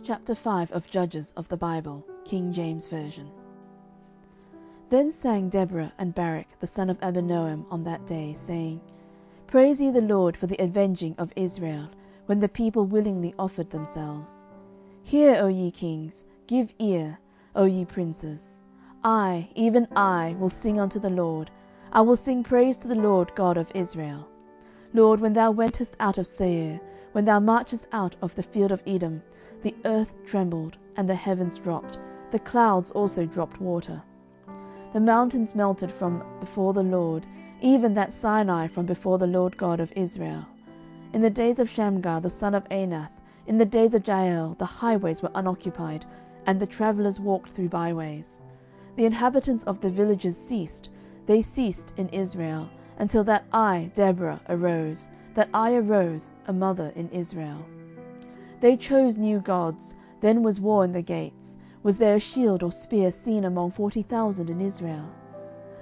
Chapter 5 of Judges of the Bible, King James Version. Then sang Deborah and Barak the son of Abinoam on that day, saying, Praise ye the Lord for the avenging of Israel, when the people willingly offered themselves. Hear, O ye kings, give ear, O ye princes. I, even I, will sing unto the Lord. I will sing praise to the Lord God of Israel. Lord, when thou wentest out of Seir, when thou marchest out of the field of Edom, the earth trembled, and the heavens dropped, the clouds also dropped water. The mountains melted from before the Lord, even that Sinai from before the Lord God of Israel. In the days of Shamgar the son of Anath, in the days of Jael, the highways were unoccupied, and the travellers walked through byways. The inhabitants of the villages ceased, they ceased in Israel, until that I, Deborah, arose, a mother in Israel. They chose new gods, then was war in the gates. Was there a shield or spear seen among 40,000 in Israel?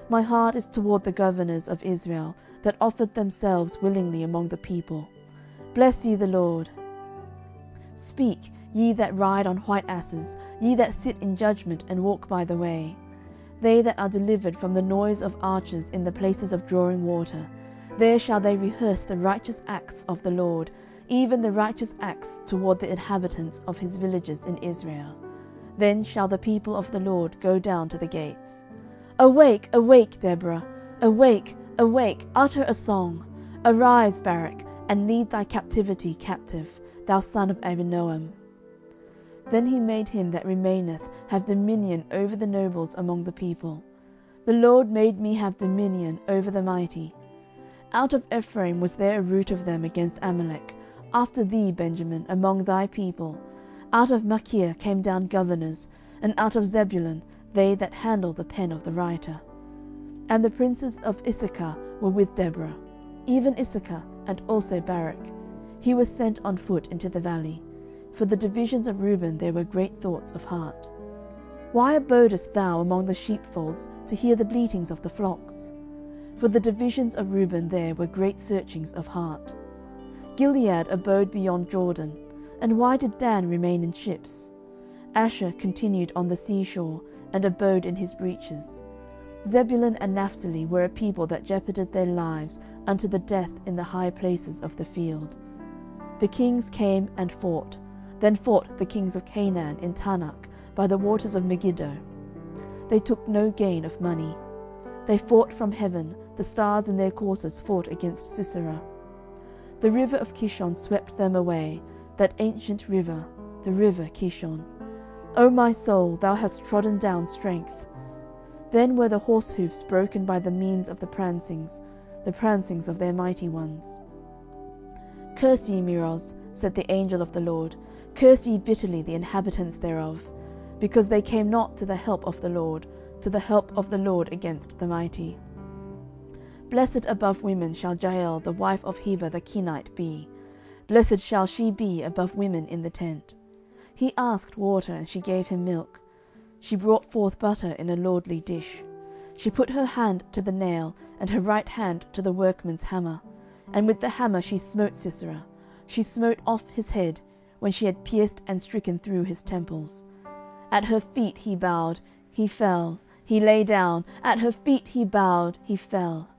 My heart is toward the governors of Israel, that offered themselves willingly among the people. Bless ye the Lord. Speak, ye that ride on white asses, ye that sit in judgment and walk by the way. They that are delivered from the noise of archers in the places of drawing water, there shall they rehearse the righteous acts of the Lord, even the righteous acts toward the inhabitants of his villages in Israel. Then shall the people of the Lord go down to the gates. Awake, awake, Deborah! Awake, awake, utter a song! Arise, Barak, and lead thy captivity captive, thou son of Abinoam. Then he made him that remaineth have dominion over the nobles among the people. The Lord made me have dominion over the mighty. Out of Ephraim was there a root of them against Amalek. After thee, Benjamin, among thy people. Out of Machir came down governors, and out of Zebulun they that handle the pen of the writer. And the princes of Issachar were with Deborah, even Issachar, and also Barak. He was sent on foot into the valley. For the divisions of Reuben there were great thoughts of heart. Why abodest thou among the sheepfolds to hear the bleatings of the flocks? For the divisions of Reuben there were great searchings of heart. Gilead abode beyond Jordan, and why did Dan remain in ships? Asher continued on the seashore, and abode in his breaches. Zebulun and Naphtali were a people that jeoparded their lives unto the death in the high places of the field. The kings came and fought. Then fought the kings of Canaan in Tanakh by the waters of Megiddo. They took no gain of money. They fought from heaven, the stars in their courses fought against Sisera. The river of Kishon swept them away, that ancient river, the river Kishon. O my soul, thou hast trodden down strength. Then were the horse hoofs broken by the means of the prancings of their mighty ones. Curse ye Meroz, said the angel of the Lord, curse ye bitterly the inhabitants thereof, because they came not to the help of the Lord against the mighty. Blessed above women shall Jael the wife of Heber the Kenite be. Blessed shall she be above women in the tent. He asked water, and she gave him milk. She brought forth butter in a lordly dish. She put her hand to the nail, and her right hand to the workman's hammer. And with the hammer she smote Sisera. She smote off his head, when she had pierced and stricken through his temples. At her feet he bowed, he fell, he lay down. At her feet he bowed, he fell.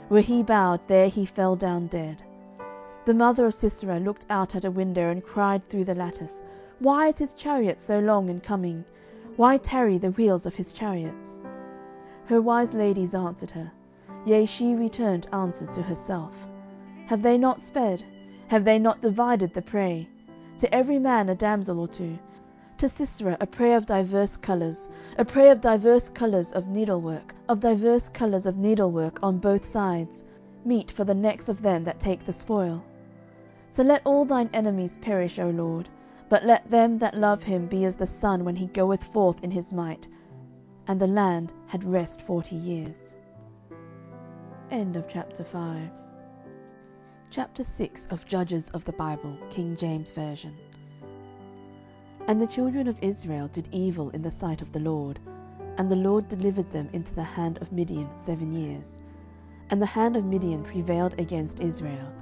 Where he bowed, there he fell down dead. The mother of Sisera looked out at a window and cried through the lattice, Why is his chariot so long in coming? Why tarry the wheels of his chariots? Her wise ladies answered her, yea, she returned answer to herself. Have they not sped? Have they not divided the prey? To every man a damsel or two, to Sisera a prey of diverse colours, a prey of diverse colours of needlework on both sides, meat for the necks of them that take the spoil. So let all thine enemies perish, O Lord, but let them that love him be as the sun when he goeth forth in his might. And the land had rest 40 years. End of chapter 5. Chapter 6 of Judges of the Bible, King James Version. And the children of Israel did evil in the sight of the Lord, and the Lord delivered them into the hand of Midian 7 years. And the hand of Midian prevailed against Israel,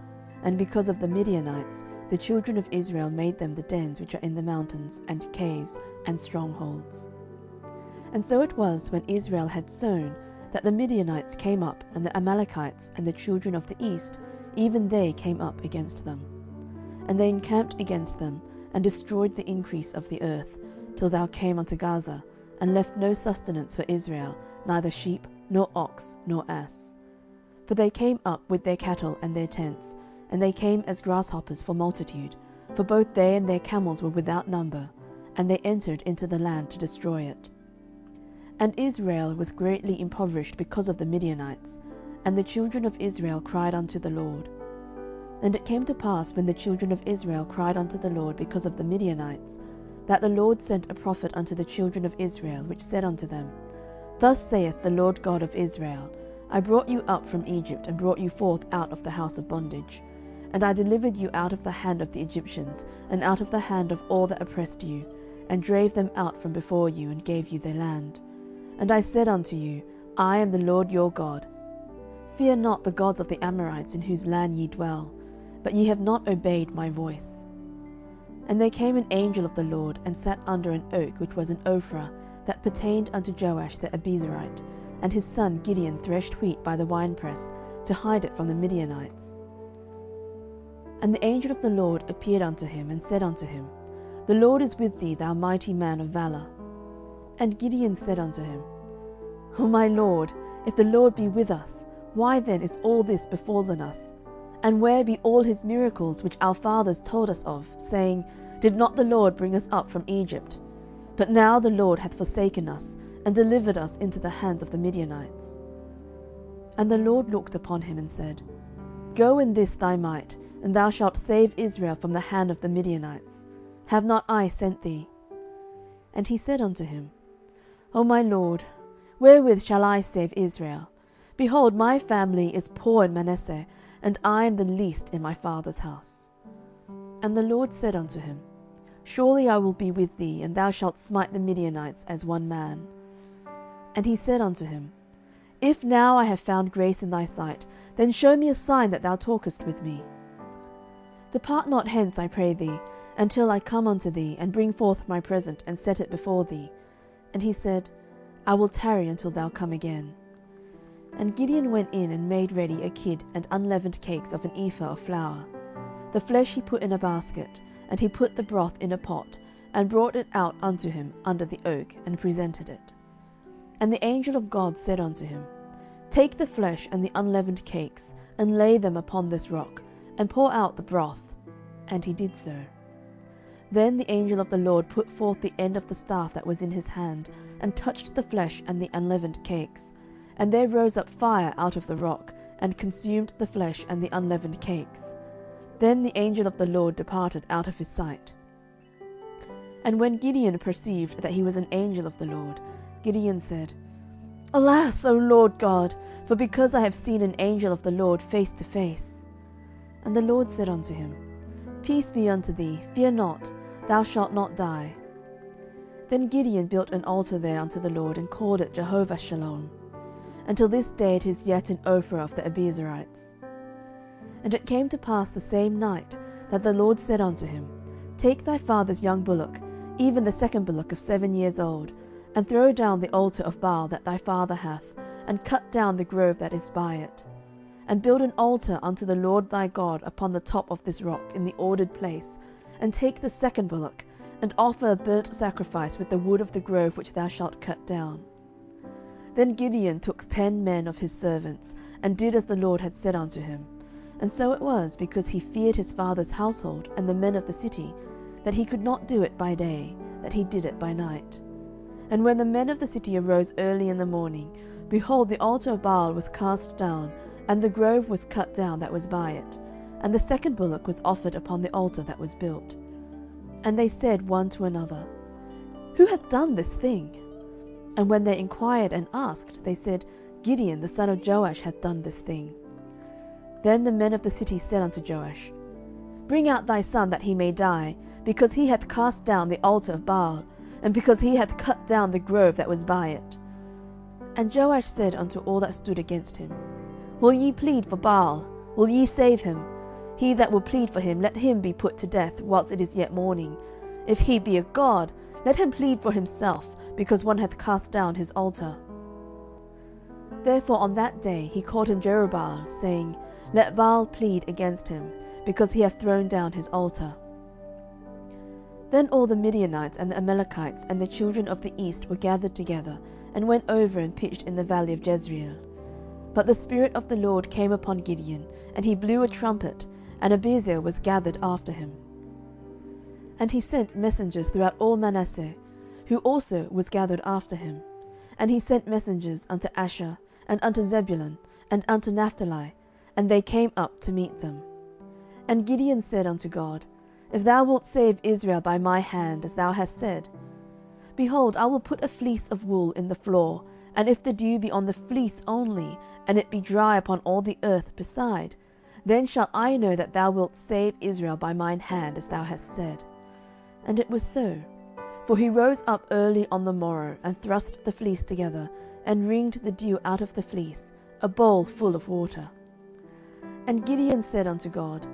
and because of the Midianites, the children of Israel made them the dens which are in the mountains, and caves, and strongholds. And so it was, when Israel had sown, that the Midianites came up, and the Amalekites, and the children of the east, even they came up against them. And they encamped against them, and destroyed the increase of the earth, till thou came unto Gaza, and left no sustenance for Israel, neither sheep, nor ox, nor ass. For they came up with their cattle and their tents, and they came as grasshoppers for multitude, for both they and their camels were without number, and they entered into the land to destroy it. And Israel was greatly impoverished because of the Midianites, and the children of Israel cried unto the Lord. And it came to pass, when the children of Israel cried unto the Lord because of the Midianites, that the Lord sent a prophet unto the children of Israel, which said unto them, Thus saith the Lord God of Israel, I brought you up from Egypt, and brought you forth out of the house of bondage. And I delivered you out of the hand of the Egyptians, and out of the hand of all that oppressed you, and drave them out from before you, and gave you their land. And I said unto you, I am the Lord your God. Fear not the gods of the Amorites, in whose land ye dwell, but ye have not obeyed my voice. And there came an angel of the Lord, and sat under an oak which was in Ophrah, that pertained unto Joash the Abiezrite, and his son Gideon threshed wheat by the winepress, to hide it from the Midianites. And the angel of the Lord appeared unto him, and said unto him, The Lord is with thee, thou mighty man of valour. And Gideon said unto him, O my Lord, if the Lord be with us, why then is all this befallen us? And where be all his miracles which our fathers told us of, saying, Did not the Lord bring us up from Egypt? But now the Lord hath forsaken us, and delivered us into the hands of the Midianites. And the Lord looked upon him, and said, Go in this thy might, and thou shalt save Israel from the hand of the Midianites. Have not I sent thee? And he said unto him, O my Lord, wherewith shall I save Israel? Behold, my family is poor in Manasseh, and I am the least in my father's house. And the Lord said unto him, Surely I will be with thee, and thou shalt smite the Midianites as one man. And he said unto him, If now I have found grace in thy sight, then show me a sign that thou talkest with me. Depart not hence, I pray thee, until I come unto thee, and bring forth my present, and set it before thee. And he said, I will tarry until thou come again. And Gideon went in, and made ready a kid and unleavened cakes of an ephah of flour. The flesh he put in a basket, and he put the broth in a pot, and brought it out unto him under the oak, and presented it. And the angel of God said unto him, Take the flesh and the unleavened cakes, and lay them upon this rock, and pour out the broth. And he did so. Then the angel of the Lord put forth the end of the staff that was in his hand, and touched the flesh and the unleavened cakes. And there rose up fire out of the rock, and consumed the flesh and the unleavened cakes. Then the angel of the Lord departed out of his sight. And when Gideon perceived that he was an angel of the Lord, Gideon said, Alas, O Lord God, for because I have seen an angel of the Lord face to face. And the Lord said unto him, Peace be unto thee, fear not, thou shalt not die. Then Gideon built an altar there unto the Lord, and called it Jehovah Shalom. Until this day it is yet in Ophrah of the Abiezrites. And it came to pass the same night, that the Lord said unto him, Take thy father's young bullock, even the second bullock of 7 years old, and throw down the altar of Baal that thy father hath, and cut down the grove that is by it. And build an altar unto the Lord thy God upon the top of this rock in the ordered place, and take the second bullock, and offer a burnt sacrifice with the wood of the grove which thou shalt cut down. Then Gideon took 10 men of his servants, and did as the Lord had said unto him. And so it was, because he feared his father's household and the men of the city, that he could not do it by day, that he did it by night. And when the men of the city arose early in the morning, behold, the altar of Baal was cast down, and the grove was cut down that was by it, and the second bullock was offered upon the altar that was built. And they said one to another, Who hath done this thing? And when they inquired and asked, they said, Gideon the son of Joash hath done this thing. Then the men of the city said unto Joash, Bring out thy son, that he may die, because he hath cast down the altar of Baal, and because he hath cut down the grove that was by it. And Joash said unto all that stood against him, Will ye plead for Baal? Will ye save him? He that will plead for him, let him be put to death whilst it is yet morning. If he be a god, let him plead for himself, because one hath cast down his altar. Therefore on that day he called him Jerubbaal, saying, Let Baal plead against him, because he hath thrown down his altar. Then all the Midianites and the Amalekites and the children of the east were gathered together, and went over and pitched in the valley of Jezreel. But the Spirit of the Lord came upon Gideon, and he blew a trumpet, and Abiezer was gathered after him. And he sent messengers throughout all Manasseh, who also was gathered after him. And he sent messengers unto Asher, and unto Zebulun, and unto Naphtali, and they came up to meet them. And Gideon said unto God, If thou wilt save Israel by my hand, as thou hast said, behold, I will put a fleece of wool in the floor, and if the dew be on the fleece only, and it be dry upon all the earth beside, then shall I know that thou wilt save Israel by mine hand, as thou hast said. And it was so. For he rose up early on the morrow, and thrust the fleece together, and wringed the dew out of the fleece, a bowl full of water. And Gideon said unto God,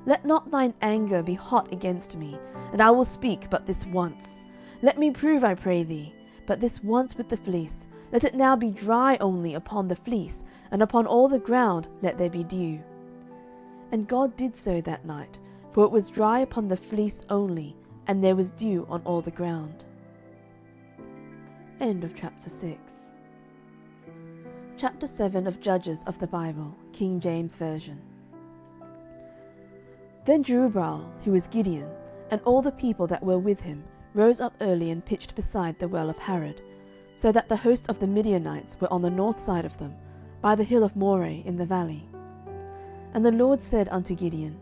Let not thine anger be hot against me, and I will speak but this once. Let me prove, I pray thee, but this once with the fleece. Let it now be dry only upon the fleece, and upon all the ground let there be dew. And God did so that night, for it was dry upon the fleece only, and there was dew on all the ground. End of chapter 6. Chapter 7 of Judges of the Bible, King James Version. Then Jerubbaal, who is Gideon, and all the people that were with him, rose up early and pitched beside the well of Harod, so that the host of the Midianites were on the north side of them, by the hill of Moreh in the valley. And the Lord said unto Gideon,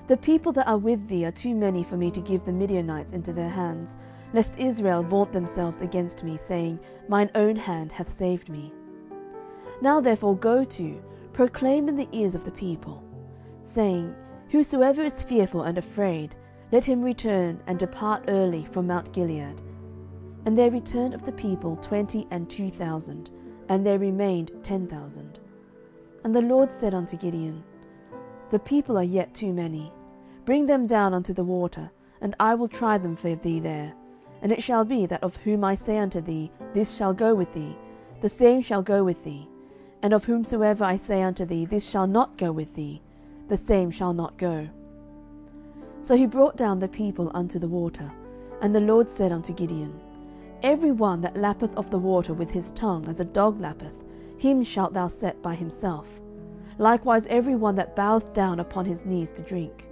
The people that are with thee are too many for me to give the Midianites into their hands, lest Israel vaunt themselves against me, saying, Mine own hand hath saved me. Now therefore go to, proclaim in the ears of the people, saying, Whosoever is fearful and afraid, let him return and depart early from Mount Gilead. And there returned of the people 22,000, and there remained 10,000. And the Lord said unto Gideon, The people are yet too many. Bring them down unto the water, and I will try them for thee there. And it shall be that of whom I say unto thee, This shall go with thee, the same shall go with thee. And of whomsoever I say unto thee, This shall not go with thee, the same shall not go. So he brought down the people unto the water. And the Lord said unto Gideon, Every one that lappeth of the water with his tongue, as a dog lappeth, him shalt thou set by himself. Likewise every one that boweth down upon his knees to drink.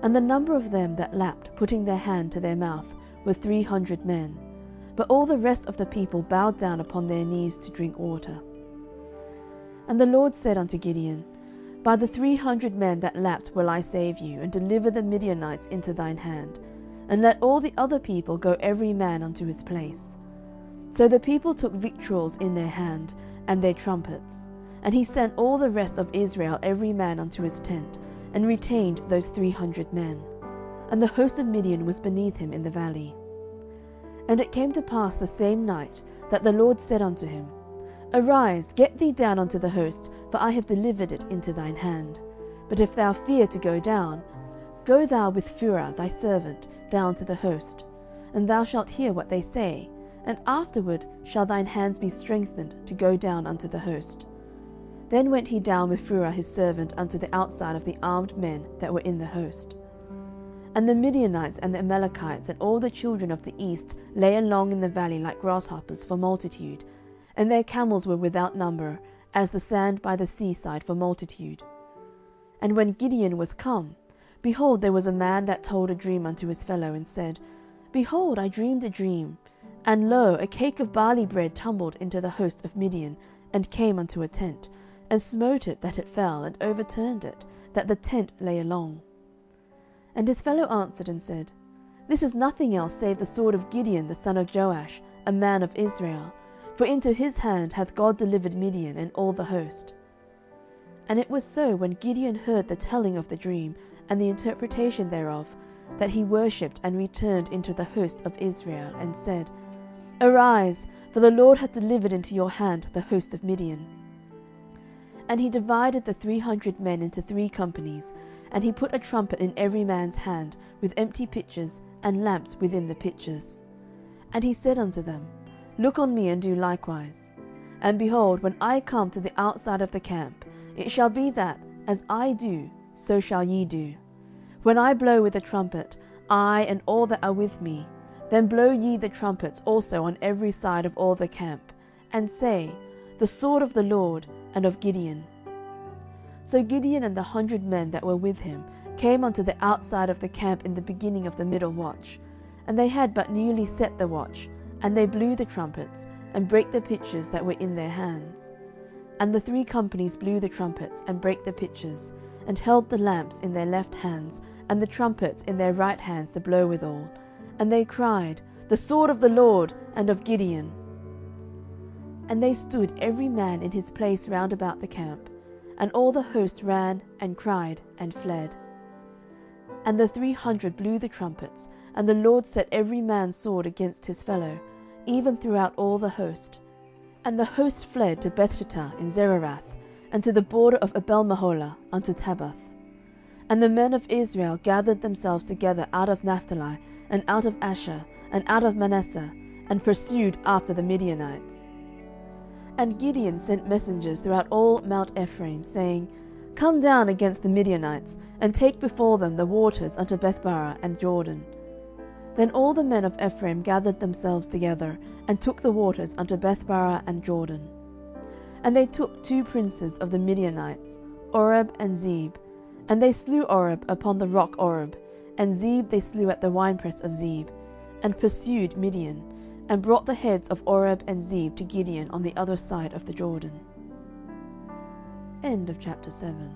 And the number of them that lapped, putting their hand to their mouth, were 300 men. But all the rest of the people bowed down upon their knees to drink water. And the Lord said unto Gideon, By the 300 men that lapped will I save you, and deliver the Midianites into thine hand. And let all the other people go every man unto his place. So the people took victuals in their hand, and their trumpets. And he sent all the rest of Israel every man unto his tent, and retained those 300 men. And the host of Midian was beneath him in the valley. And it came to pass the same night, that the Lord said unto him, Arise, get thee down unto the host, for I have delivered it into thine hand. But if thou fear to go down, go thou with Phurah thy servant down to the host, and thou shalt hear what they say, and afterward shall thine hands be strengthened to go down unto the host. Then went he down with Phurah his servant unto the outside of the armed men that were in the host. And the Midianites and the Amalekites and all the children of the east lay along in the valley like grasshoppers for multitude, and their camels were without number, as the sand by the seaside for multitude. And when Gideon was come, behold, there was a man that told a dream unto his fellow, and said, Behold, I dreamed a dream, and lo, a cake of barley bread tumbled into the host of Midian, and came unto a tent, and smote it that it fell, and overturned it, that the tent lay along. And his fellow answered and said, This is nothing else save the sword of Gideon the son of Joash, a man of Israel, for into his hand hath God delivered Midian and all the host. And it was so, when Gideon heard the telling of the dream, and the interpretation thereof, that he worshipped and returned into the host of Israel, and said, Arise, for the Lord hath delivered into your hand the host of Midian. And he divided the 300 men into 3 companies, and he put a trumpet in every man's hand, with empty pitchers, and lamps within the pitchers. And he said unto them, Look on me, and do likewise. And behold, when I come to the outside of the camp, it shall be that, as I do, so shall ye do. When I blow with the trumpet, I and all that are with me, then blow ye the trumpets also on every side of all the camp, and say, The sword of the Lord and of Gideon. So Gideon and the 100 men that were with him came unto the outside of the camp in the beginning of the middle watch, and they had but newly set the watch, and they blew the trumpets, and brake the pitchers that were in their hands. And the 3 companies blew the trumpets, and brake the pitchers, and held the lamps in their left hands, and the trumpets in their right hands to blow withal. And they cried, The sword of the Lord and of Gideon. And they stood every man in his place round about the camp, and all the host ran and cried and fled. And the 300 blew the trumpets, and the Lord set every man's sword against his fellow, even throughout all the host. And the host fled to Bethshittah in Zererath, and to the border of Abel-meholah unto Tabbath. And the men of Israel gathered themselves together out of Naphtali, and out of Asher, and out of Manasseh, and pursued after the Midianites. And Gideon sent messengers throughout all Mount Ephraim, saying, Come down against the Midianites, and take before them the waters unto Bethbarah and Jordan. Then all the men of Ephraim gathered themselves together, and took the waters unto Bethbarah and Jordan. And they took 2 princes of the Midianites, Oreb and Zeb, and they slew Oreb upon the rock Oreb, and Zeb they slew at the winepress of Zeb, and pursued Midian, and brought the heads of Oreb and Zeb to Gideon on the other side of the Jordan. End of chapter 7.